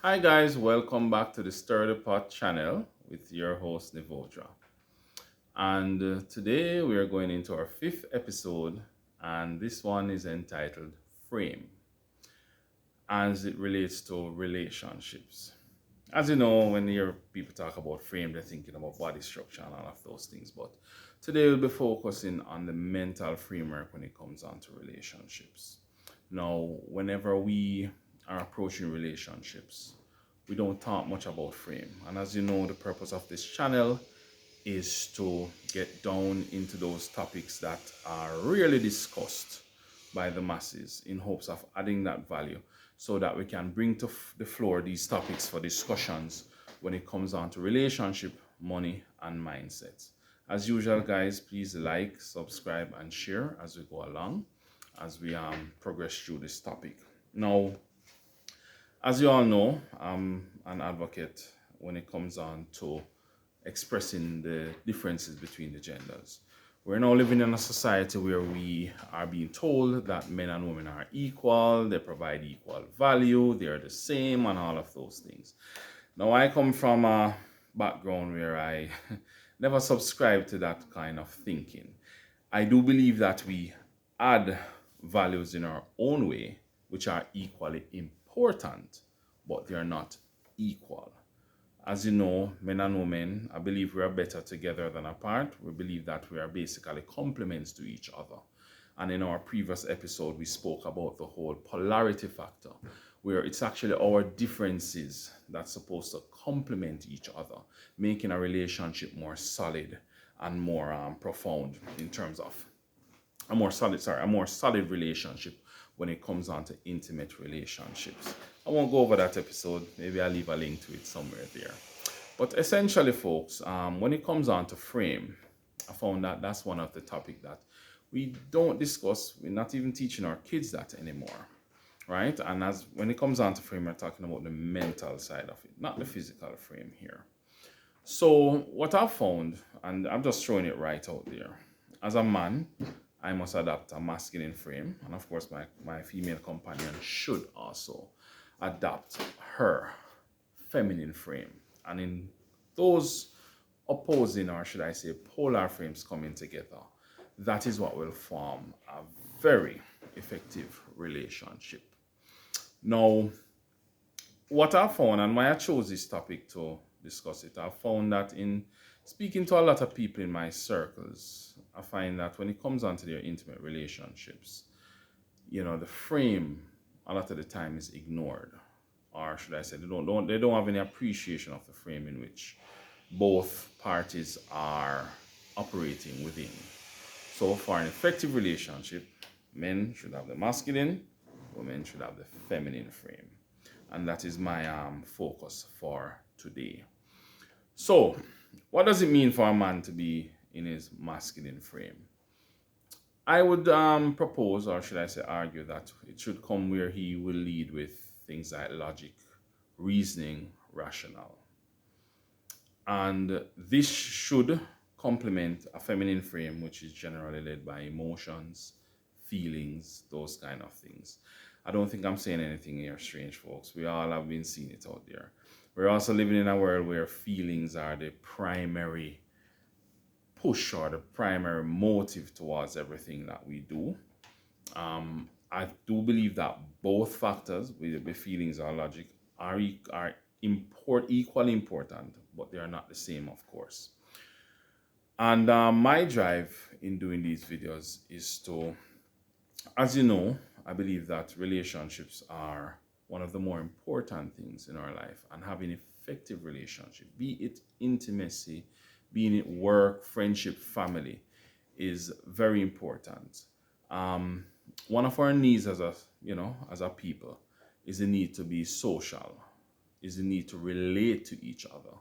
Hi guys, welcome back to the Sturdy Pot channel with your host Nivodra. And today we are going into our fifth episode, and this one is entitled Frame as it relates to relationships. As you know, when you hear people talk about frame, they're thinking about body structure and all of those things. But today we'll be focusing on the mental framework when it comes on to relationships. Now, whenever we are approaching relationships, we don't talk much about frame. And as you know, the purpose of this channel is to get down into those topics that are really discussed by the masses in hopes of adding that value so that we can bring to the floor these topics for discussions when it comes on to relationship, money, and mindsets. As usual, guys, please like, subscribe, and share as we go along as we progress through this topic. Now, as you all know, I'm an advocate when it comes on to expressing the differences between the genders. We're now living in a society where we are being told that men and women are equal, they provide equal value, they are the same, and all of those things. Now, I come from a background where I never subscribed to that kind of thinking. I do believe that we add values in our own way, which are equally important, but they are not equal. As you know, men and women, I believe we are better together than apart. We believe that we are basically complements to each other. And in our previous episode, we spoke about the whole polarity factor, where it's actually our differences that's supposed to complement each other, making a relationship more solid and more profound in terms of a more solid relationship when it comes on to intimate relationships. I won't go over that episode. Maybe I'll leave a link to it somewhere there. But essentially, folks, when it comes on to frame, I found that that's one of the topics that we don't discuss. We're not even teaching our kids that anymore, right? And as when it comes on to frame, we're talking about the mental side of it, not the physical frame here. So what I've found, and I'm just throwing it right out there, as a man, I must adopt a masculine frame, and of course my female companion should also adopt her feminine frame. And in those opposing, or should I say polar frames coming together, that is what will form a very effective relationship. Now, what I found, and why I chose this topic to discuss it, I found that in speaking to a lot of people in my circles, I find that when it comes on to their intimate relationships, the frame a lot of the time is ignored. Or should I say, they don't have any appreciation of the frame in which both parties are operating within. So for an effective relationship, men should have the masculine, women should have the feminine frame. And that is my focus for today. So, what does it mean for a man to be in his masculine frame? I would propose, or should I say argue, that it should come where he will lead with things like logic, reasoning, rational. And this should complement a feminine frame, which is generally led by emotions, feelings, those kind of things. I don't think I'm saying anything here strange, folks. We all have been seeing it out there. We're also living in a world where feelings are the primary push or the primary motive towards everything that we do. I do believe that both factors, whether the feelings or logic, are equally important, but they are not the same, of course. And my drive in doing these videos is to, as you know, I believe that relationships are one of the more important things in our life, and having effective relationship, be it intimacy, being it work, friendship, family, is very important. One of our needs as a people is the need to be social, is the need to relate to each other.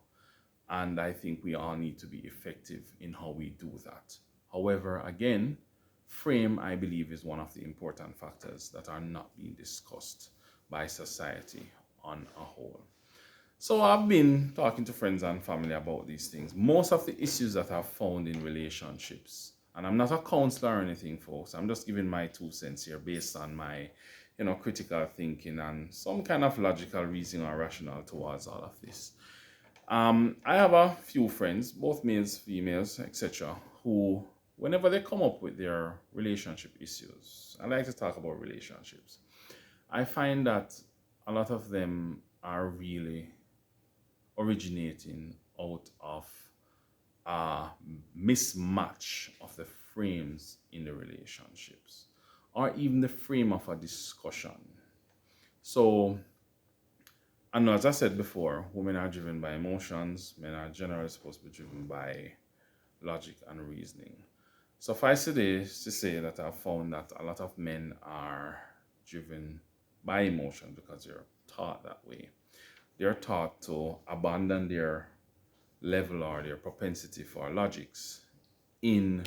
And I think we all need to be effective in how we do that. However, again, frame, I believe, is one of the important factors that are not being discussed by society on a whole. So I've been talking to friends and family about these things. Most of the issues that I've found in relationships, and I'm not a counselor or anything, folks, I'm just giving my 2 cents here based on my critical thinking and some kind of logical reasoning or rationale towards all of this. I have a few friends, both males, females, etc., who, whenever they come up with their relationship issues, I like to talk about relationships. I find that a lot of them are really originating out of a mismatch of the frames in the relationships or even the frame of a discussion. So, and as I said before, women are driven by emotions, men are generally supposed to be driven by logic and reasoning. Suffice it is to say that I've found that a lot of men are driven by emotion because they're taught that way. They're taught to abandon their level or their propensity for logics in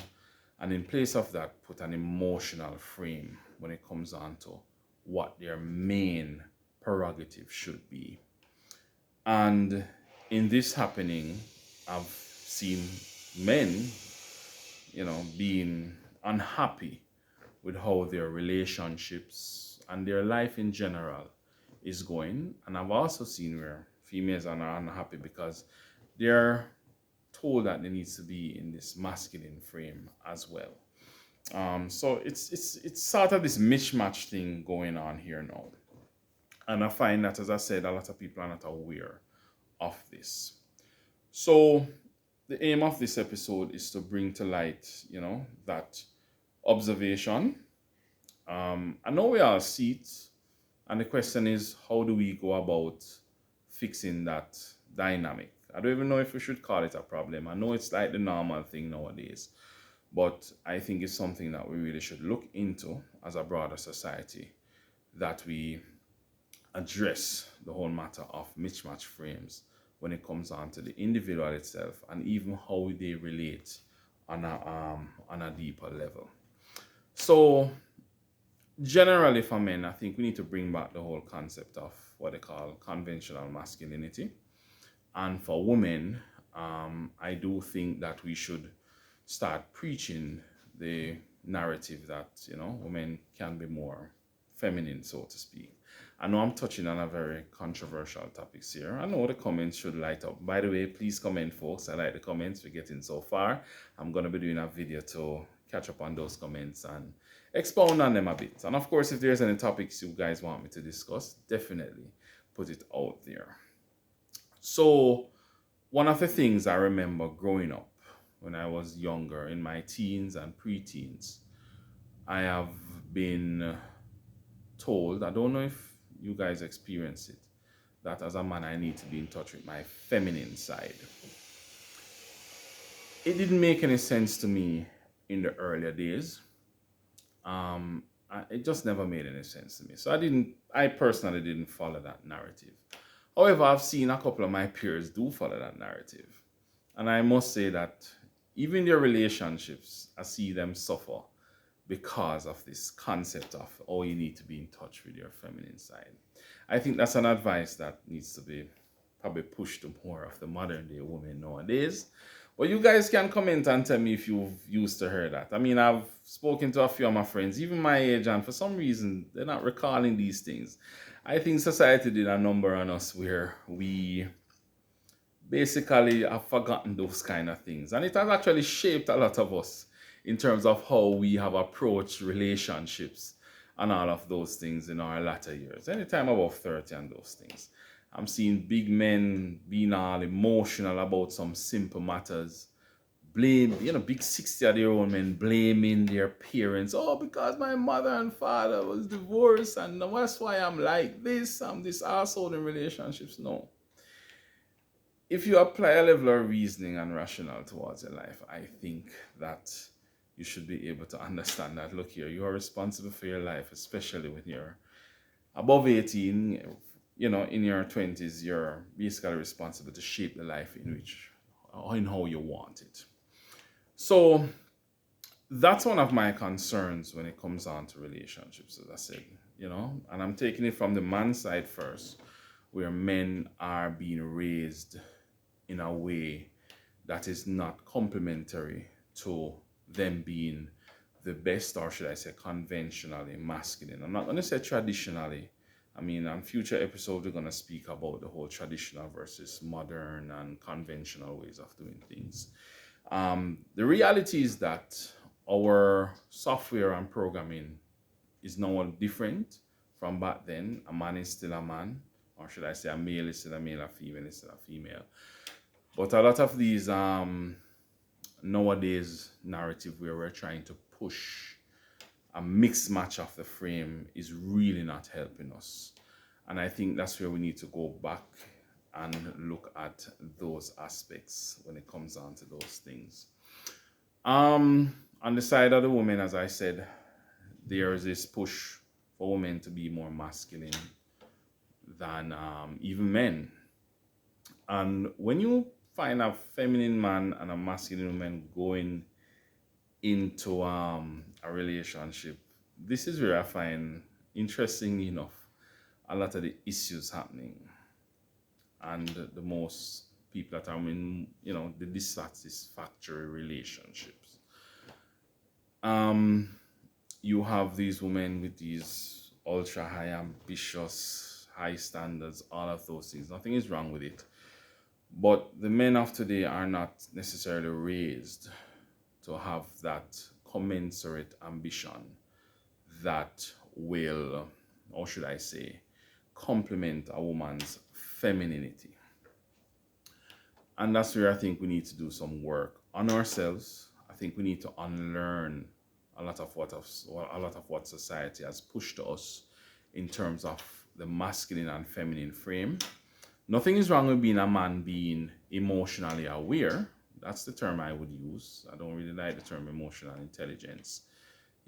and in place of that put an emotional frame when it comes on to what their main prerogative should be. And in this happening, I've seen men, being unhappy with how their relationships and their life in general is going. And I've also seen where females are unhappy because they're told that they need to be in this masculine frame as well. So it's sort of this mismatch thing going on here now. And I find that, as I said, a lot of people are not aware of this. So the aim of this episode is to bring to light, that observation. I know we all see it, and the question is, how do we go about fixing that dynamic? I don't even know if we should call it a problem. I know it's like the normal thing nowadays, but I think it's something that we really should look into as a broader society, that we address the whole matter of mismatch frames when it comes on to the individual itself and even how they relate on a deeper level. So generally for men, I think we need to bring back the whole concept of what they call conventional masculinity. And for women, I do think that we should start preaching the narrative that, women can be more feminine, so to speak. I know I'm touching on a very controversial topics here. I know the comments should light up. By the way, please comment, folks. I like the comments we're getting so far. I'm going to be doing a video to catch up on those comments and expound on them a bit. And of course, if there's any topics you guys want me to discuss, definitely put it out there. So one of the things I remember growing up when I was younger, in my teens and preteens, I have been told, I don't know if you guys experience it, that as a man I need to be in touch with my feminine side. It didn't make any sense to me in the earlier days. It just never made any sense to me. So I personally didn't follow that narrative. However, I've seen a couple of my peers do follow that narrative. And I must say that even their relationships, I see them suffer because of this concept of, oh, you need to be in touch with your feminine side. I think that's an advice that needs to be probably pushed to more of the modern day women nowadays. But you guys can comment and tell me if you've used to hear that. I mean, I've spoken to a few of my friends, even my age, and for some reason, they're not recalling these things. I think society did a number on us where we basically have forgotten those kind of things. And it has actually shaped a lot of us in terms of how we have approached relationships and all of those things in our latter years. Anytime above 30 and those things. I'm seeing big men being all emotional about some simple matters. Big 60-year-old men blaming their parents. Oh, because my mother and father was divorced and that's why I'm like this. I'm this asshole in relationships. No. If you apply a level of reasoning and rationale towards your life, I think that you should be able to understand that, look here, you are responsible for your life, especially when you're above 18, in your 20s, you're basically responsible to shape the life in how you want it. So that's one of my concerns when it comes on to relationships, as I said, and I'm taking it from the man's side first, where men are being raised in a way that is not complementary to them being the best, or should I say conventionally masculine. I'm not going to say traditionally. I mean, on future episodes, we're going to speak about the whole traditional versus modern and conventional ways of doing things. The reality is that our software and programming is now different from back then. A man is still a man, or should I say a male is still a male, a female is still a female. But a lot of these nowadays narrative where we're trying to push a mixed match of the frame is really not helping us. And I think that's where we need to go back and look at those aspects when it comes down to those things. On the side of the women, as I said, there is this push for women to be more masculine than even men. And when you find a feminine man and a masculine woman going into a relationship, this is where I find, interestingly enough, a lot of the issues happening, and the most people that are in, the dissatisfactory relationships. You have these women with these ultra high ambitious, high standards, all of those things. Nothing is wrong with it. But the men of today are not necessarily raised to have that commensurate ambition that will, or should I say, complement a woman's femininity. And that's where I think we need to do some work on ourselves. I think we need to unlearn a lot of what society has pushed to us in terms of the masculine and feminine frame. Nothing is wrong with being a man being emotionally aware. That's the term I would use. I don't really like the term emotional intelligence.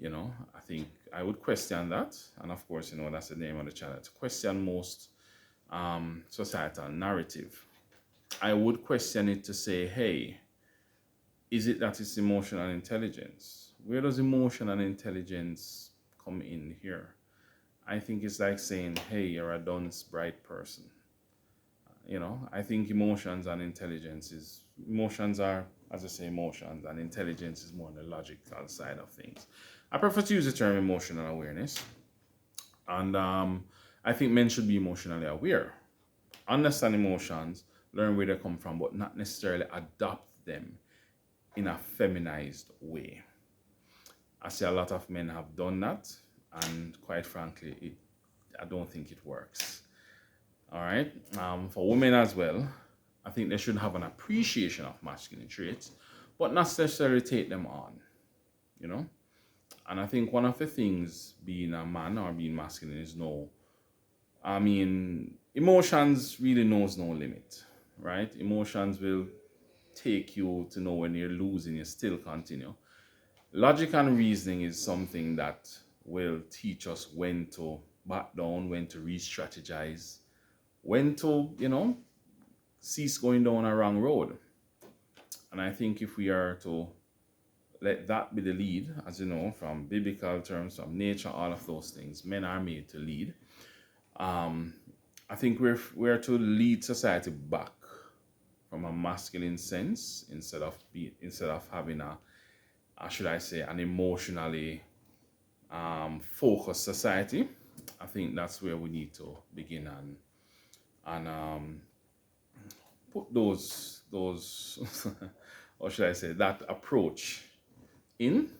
I think I would question that. And of course, that's the name of the channel, to question most societal narrative. I would question it to say, hey, is it that it's emotional intelligence? Where does emotional intelligence come in here? I think it's like saying, hey, you're a dunce bright person. I think emotions are, as I say, emotions, and intelligence is more on the logical side of things. I prefer to use the term emotional awareness. And I think men should be emotionally aware, understand emotions, learn where they come from, but not necessarily adopt them in a feminized way. I see a lot of men have done that, and quite frankly, I don't think it works. All right. For women as well, I think they should have an appreciation of masculine traits, but not necessarily take them on, And I think one of the things being a man or being masculine is emotions really knows no limit, right? Emotions will take you to know when you're losing, you still continue. Logic and reasoning is something that will teach us when to back down, when to re-strategize, when to, cease going down a wrong road. And I think if we are to let that be the lead, as you know, from biblical terms, from nature, all of those things, men are made to lead. I think we're to lead society back from a masculine sense instead of having should I say, an emotionally focused society. I think that's where we need to begin and put those or should I say that approach in.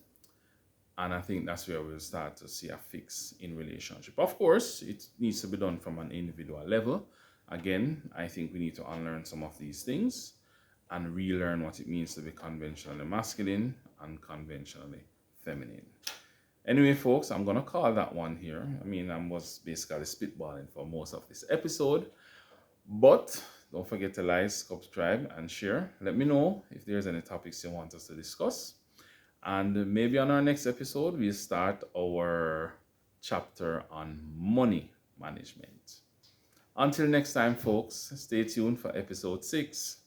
And I think that's where we'll start to see a fix in relationship. Of course, it needs to be done from an individual level. Again, I think we need to unlearn some of these things and relearn what it means to be conventionally masculine and conventionally feminine. Anyway, folks, I'm going to call that one here. I was basically spitballing for most of this episode. But don't forget to like, subscribe, and share. Let me know if there's any topics you want us to discuss. And maybe on our next episode, we'll start our chapter on money management. Until next time, folks, stay tuned for episode 6.